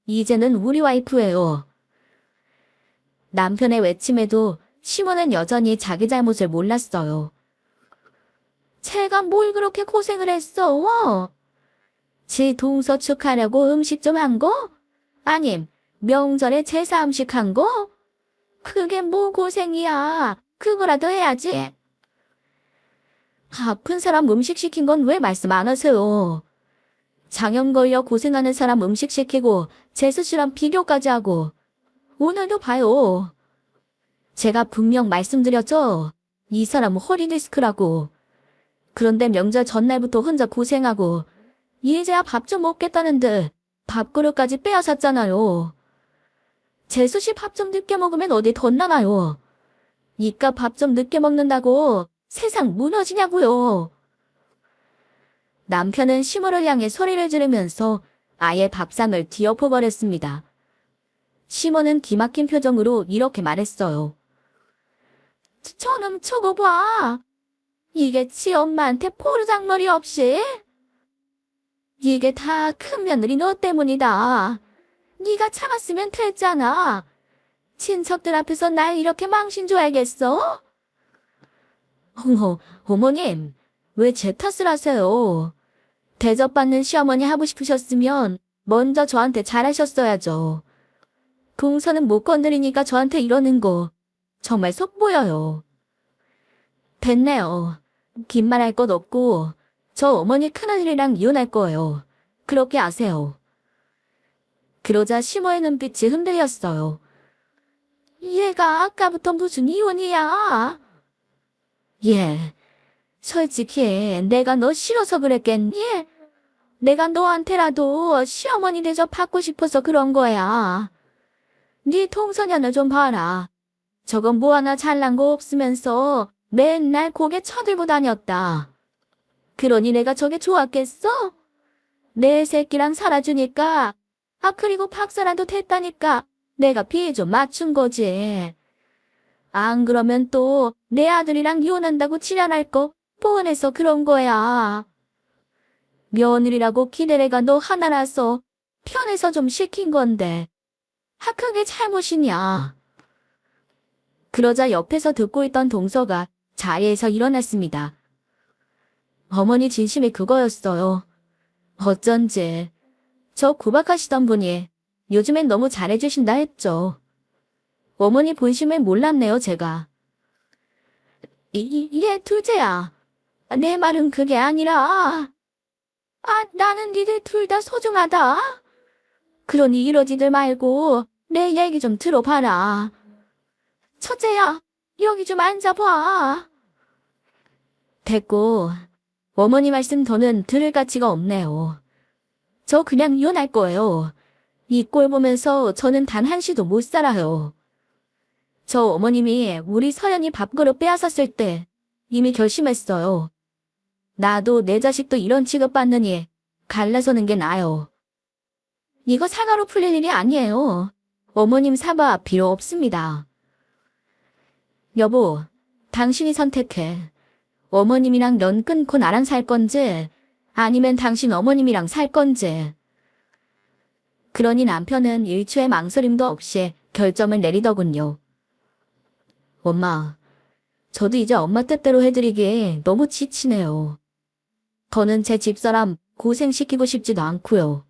이제는 우리 와이프예요. 남편의 외침에도 시모는 여전히 자기 잘못을 몰랐어요. 제가 뭘 그렇게 고생을 했어? 지 동서 축하려고 음식 좀 한 거? 아님 명절에 제사 음식 한 거? 그게 뭐 고생이야. 그거라도 해야지. 아픈 사람 음식 시킨 건 왜 말씀 안 하세요? 장염 걸려 고생하는 사람 음식 시키고 재수 씨랑 비교까지 하고 오늘도 봐요. 제가 분명 말씀드렸죠? 이 사람은 허리디스크라고. 그런데 명절 전날부터 혼자 고생하고 이제야 밥 좀 먹겠다는데 밥그릇까지 빼앗았잖아요. 재수 씨 밥 좀 늦게 먹으면 어디 덧나나요? 이깟 밥 좀 늦게 먹는다고 세상 무너지냐고요. 남편은 시모를 향해 소리를 지르면서 아예 밥상을 뒤엎어버렸습니다. 시모는 기막힌 표정으로 이렇게 말했어요. 저놈 저거 봐. 이게 지 엄마한테 포르장머리 없이? 이게 다 큰 며느리 너 때문이다. 네가 참았으면 됐잖아. 친척들 앞에서 날 이렇게 망신 줘야겠어? 어머님, 왜 제 탓을 하세요? 대접받는 시어머니 하고 싶으셨으면 먼저 저한테 잘하셨어야죠. 동서는 못 건드리니까 저한테 이러는 거 정말 속보여요. 됐네요. 긴 말 할 것 없고 저 어머니 큰아들이랑 이혼할 거예요. 그렇게 아세요. 그러자 시모의 눈빛이 흔들렸어요. 얘가 아까부터 무슨 이혼이야? 예, 솔직히 내가 너 싫어서 그랬겠니? 내가 너한테라도 시어머니 대접 받고 싶어서 그런 거야. 네 동서년을 좀 봐라. 저건 뭐 하나 잘난 거 없으면서 맨날 고개 쳐들고 다녔다. 그러니 내가 저게 좋았겠어? 내 새끼랑 살아주니까, 그리고 박사라도 됐다니까 내가 비에 좀 맞춘 거지. 안 그러면 또 내 아들이랑 이혼한다고 지랄할 거 뻔해서 그런 거야. 며느리라고 기대래가 너 하나라서 편해서 좀 시킨 건데. 그게 잘못이냐. 그러자 옆에서 듣고 있던 동서가 자리에서 일어났습니다. 어머니 진심이 그거였어요. 어쩐지 저 구박하시던 분이 요즘엔 너무 잘해주신다 했죠. 어머니 본심을 몰랐네요, 제가. 둘째야. 내 말은 그게 아니라. 나는 니들 둘 다 소중하다. 그러니 이러지들 말고 내 얘기 좀 들어봐라. 첫째야, 여기 좀 앉아봐. 됐고, 어머니 말씀 더는 들을 가치가 없네요. 저 그냥 이혼할 거예요. 이 꼴 보면서 저는 단 한시도 못 살아요. 저 어머님이 우리 서연이 밥그릇 빼앗았을 때 이미 결심했어요. 나도 내 자식도 이런 취급받느니 갈라서는 게 나아요. 이거 사과로 풀릴 일이 아니에요. 어머님 사과 필요 없습니다. 여보, 당신이 선택해. 어머님이랑 넌 끊고 나랑 살 건지 아니면 당신 어머님이랑 살 건지. 그러니 남편은 일초의 망설임도 없이 결정을 내리더군요. 엄마, 저도 이제 엄마 뜻대로 해드리기에 너무 지치네요. 저는 제 집사람 고생시키고 싶지도 않고요.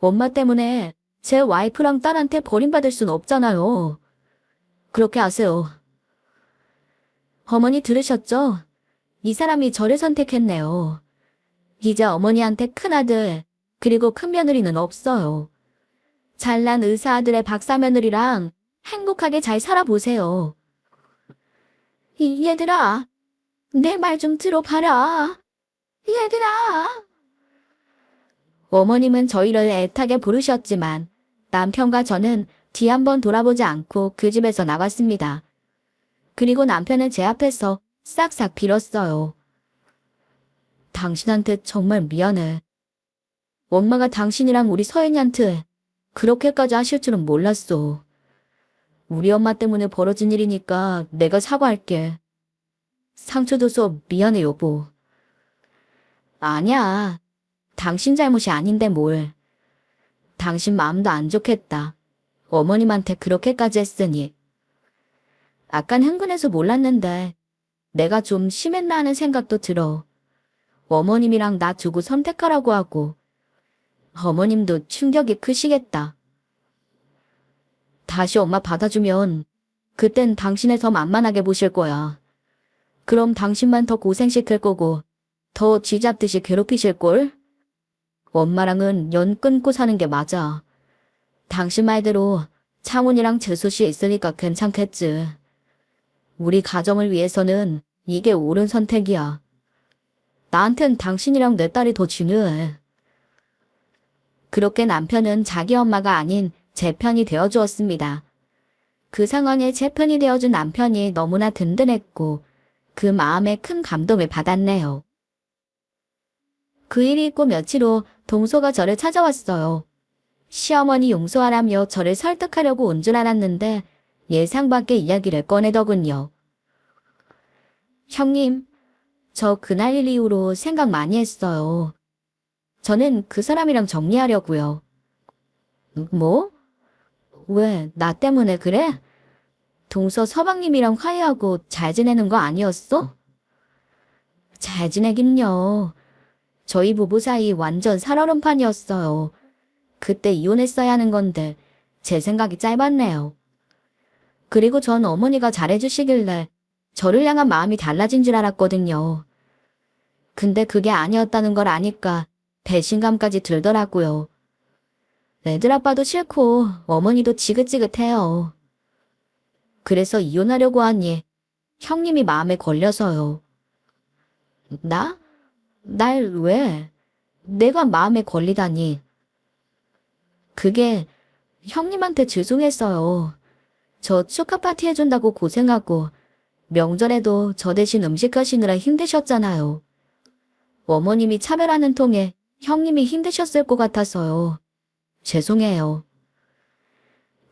엄마 때문에 제 와이프랑 딸한테 버림받을 순 없잖아요. 그렇게 하세요. 어머니 들으셨죠? 이 사람이 저를 선택했네요. 이제 어머니한테 큰아들, 그리고 큰며느리는 없어요. 잘난 의사 아들의 박사 며느리랑 행복하게 잘 살아보세요. 얘들아, 내 말 좀 들어봐라. 얘들아. 어머님은 저희를 애타게 부르셨지만 남편과 저는 뒤 한번 돌아보지 않고 그 집에서 나갔습니다. 그리고 남편은 제 앞에서 싹싹 빌었어요. 당신한테 정말 미안해. 엄마가 당신이랑 우리 서연이한테 그렇게까지 하실 줄은 몰랐어. 우리 엄마 때문에 벌어진 일이니까 내가 사과할게. 상처 줘서 미안해, 여보. 아니야. 당신 잘못이 아닌데 뭘. 당신 마음도 안 좋겠다. 어머님한테 그렇게까지 했으니. 아깐 흥분해서 몰랐는데 내가 좀 심했나 하는 생각도 들어. 어머님이랑 나 두고 선택하라고 하고. 어머님도 충격이 크시겠다. 다시 엄마 받아주면 그땐 당신을 더 만만하게 보실 거야. 그럼 당신만 더 고생시킬 거고 더 쥐잡듯이 괴롭히실걸? 엄마랑은 연 끊고 사는 게 맞아. 당신 말대로 창훈이랑 재수씨 있으니까 괜찮겠지. 우리 가정을 위해서는 이게 옳은 선택이야. 나한텐 당신이랑 내 딸이 더 중요해. 그렇게 남편은 자기 엄마가 아닌 제 편이 되어주었습니다. 그 상황에 제 편이 되어준 남편이 너무나 든든했고 그 마음에 큰 감동을 받았네요. 그 일이 있고 며칠 후 동서가 저를 찾아왔어요. 시어머니 용서하라며 저를 설득하려고 온 줄 알았는데 예상 밖의 이야기를 꺼내더군요. 형님, 저 그날 일 이후로 생각 많이 했어요. 저는 그 사람이랑 정리하려고요. 뭐? 왜, 나 때문에 그래? 동서 서방님이랑 화해하고 잘 지내는 거 아니었어? 잘 지내긴요. 저희 부부 사이 완전 살얼음판이었어요. 그때 이혼했어야 하는 건데 제 생각이 짧았네요. 그리고 전 어머니가 잘해주시길래 저를 향한 마음이 달라진 줄 알았거든요. 근데 그게 아니었다는 걸 아니까 배신감까지 들더라고요. 애들 아빠도 싫고 어머니도 지긋지긋해요. 그래서 이혼하려고 하니 형님이 마음에 걸려서요. 나? 날 왜? 내가 마음에 걸리다니. 그게 형님한테 죄송했어요. 저 축하 파티 해준다고 고생하고 명절에도 저 대신 음식하시느라 힘드셨잖아요. 어머님이 차별하는 통에 형님이 힘드셨을 것 같아서요. 죄송해요.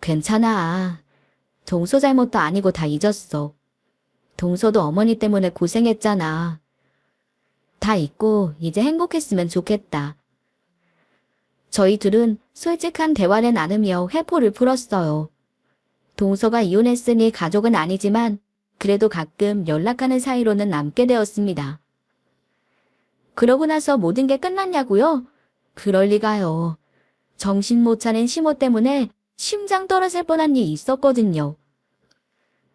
괜찮아. 동서 잘못도 아니고 다 잊었어. 동서도 어머니 때문에 고생했잖아. 다 잊고 이제 행복했으면 좋겠다. 저희 둘은 솔직한 대화를 나누며 회포를 풀었어요. 동서가 이혼했으니 가족은 아니지만 그래도 가끔 연락하는 사이로는 남게 되었습니다. 그러고 나서 모든 게 끝났냐고요? 그럴 리가요. 정신 못 차린 시모 때문에 심장 떨어질 뻔한 일이 있었거든요.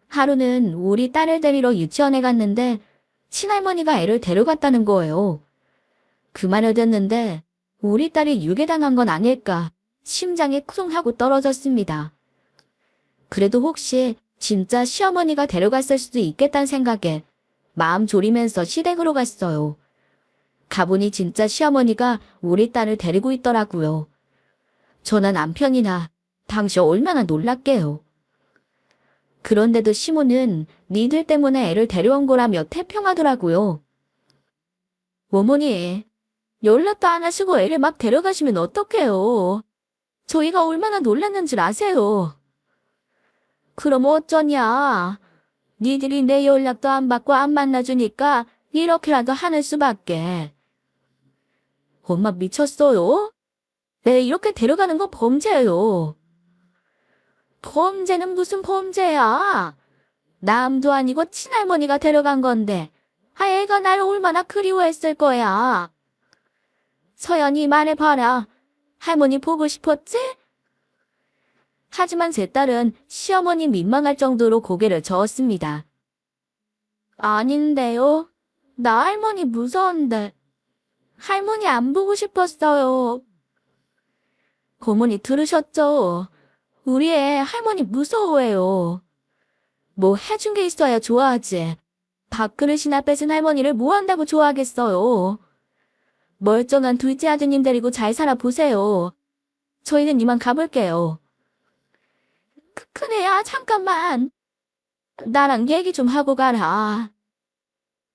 하루는 우리 딸을 데리러 유치원에 갔는데 친할머니가 애를 데려갔다는 거예요. 그 말을 듣는데 우리 딸이 유괴당한 건 아닐까 심장이 쿵 하고 떨어졌습니다. 그래도 혹시 진짜 시어머니가 데려갔을 수도 있겠다는 생각에 마음 졸이면서 시댁으로 갔어요. 가보니 진짜 시어머니가 우리 딸을 데리고 있더라고요. 저나 남편이나 당시 얼마나 놀랐게요. 그런데도 시모는 니들 때문에 애를 데려온 거라며 태평하더라고요. 어머니, 연락도 안 하시고 애를 막 데려가시면 어떡해요. 저희가 얼마나 놀랐는 줄 아세요. 그럼 어쩌냐. 니들이 내 연락도 안 받고 안 만나주니까 이렇게라도 하는 수밖에. 엄마 미쳤어요? 애 이렇게 데려가는 거 범죄예요. 범죄는 무슨 범죄야. 남도 아니고 친할머니가 데려간 건데 애가 날 얼마나 그리워했을 거야. 서연이 말해봐라. 할머니 보고 싶었지? 하지만 제 딸은 시어머니 민망할 정도로 고개를 저었습니다. 아닌데요. 나 할머니 무서운데. 할머니 안 보고 싶었어요. 고모니 들으셨죠? 우리 애 할머니 무서워해요. 뭐 해준 게 있어야 좋아하지. 밥그릇이나 뺏은 할머니를 뭐 한다고 좋아하겠어요. 멀쩡한 둘째 아드님 데리고 잘 살아보세요. 저희는 이만 가볼게요. 큰애야 잠깐만. 나랑 얘기 좀 하고 가라.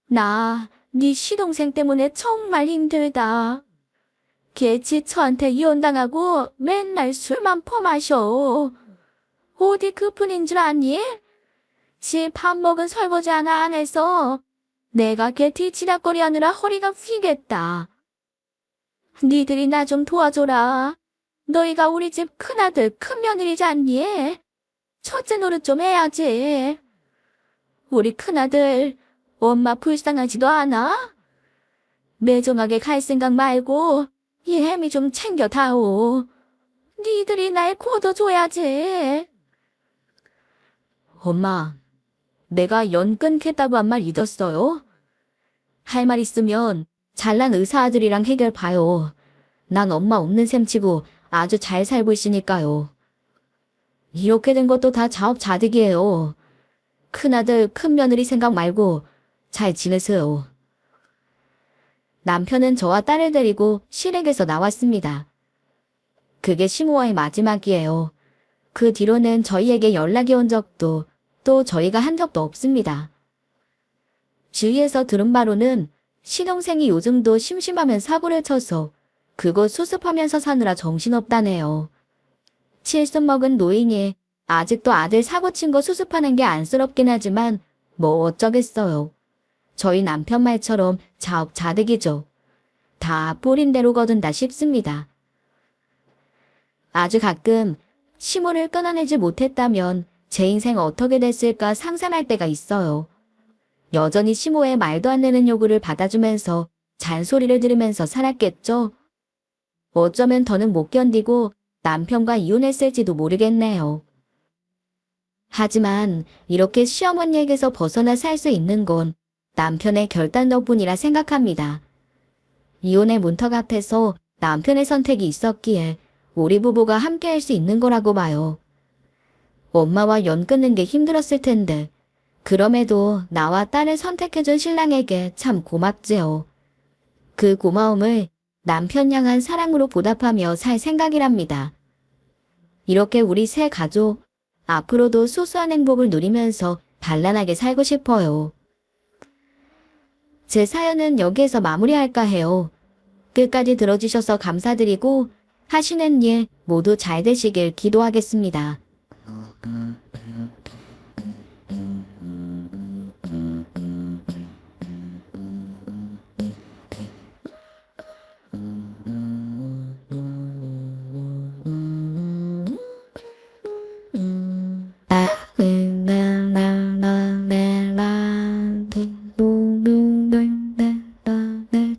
나 네 시동생 때문에 정말 힘들다. 걔 지처한테 이혼당하고 맨날 술만 퍼마셔. 어디 그뿐인 줄 아니? 집 밥 먹은 설거지 하나 안 해서 내가 걔 뒤치락거리 하느라 허리가 휘겠다. 니들이 나 좀 도와줘라. 너희가 우리 집 큰아들 큰며느리잖니? 첫째 노릇 좀 해야지. 우리 큰아들 엄마 불쌍하지도 않아? 매정하게 갈 생각 말고 이 햄이 좀 챙겨다오. 니들이 날 거둬줘야지. 엄마, 내가 연 끊겠다고 한 말 잊었어요? 할 말 있으면 잘난 의사 아들이랑 해결 봐요. 난 엄마 없는 셈 치고 아주 잘 살고 있으니까요. 이렇게 된 것도 다 자업자득이에요. 큰아들, 큰며느리 생각 말고 잘 지내세요. 남편은 저와 딸을 데리고 시댁에서 나왔습니다. 그게 시모와의 마지막이에요. 그 뒤로는 저희에게 연락이 온 적도 또 저희가 한 적도 없습니다. 주위에서 들은 바로는 시동생이 요즘도 심심하면 사고를 쳐서 그거 수습하면서 사느라 정신없다네요. 70 먹은 노인이 아직도 아들 사고 친 거 수습하는 게 안쓰럽긴 하지만 뭐 어쩌겠어요. 저희 남편 말처럼 자업자득이죠. 다 뿌린 대로 거둔다 싶습니다. 아주 가끔 시모를 끊어내지 못했다면 제 인생 어떻게 됐을까 상상할 때가 있어요. 여전히 시모의 말도 안 되는 요구를 받아주면서 잔소리를 들으면서 살았겠죠. 어쩌면 더는 못 견디고 남편과 이혼했을지도 모르겠네요. 하지만 이렇게 시어머니에게서 벗어나 살 수 있는 건 남편의 결단 덕분이라 생각합니다. 이혼의 문턱 앞에서 남편의 선택이 있었기에 우리 부부가 함께 할 수 있는 거라고 봐요. 엄마와 연 끊는 게 힘들었을 텐데 그럼에도 나와 딸을 선택해준 신랑에게 참 고맙지요. 그 고마움을 남편 향한 사랑으로 보답하며 살 생각이랍니다. 이렇게 우리 세 가족 앞으로도 소소한 행복을 누리면서 단란하게 살고 싶어요. 제 사연은 여기에서 마무리할까 해요. 끝까지 들어주셔서 감사드리고 하시는 일 모두 잘 되시길 기도하겠습니다.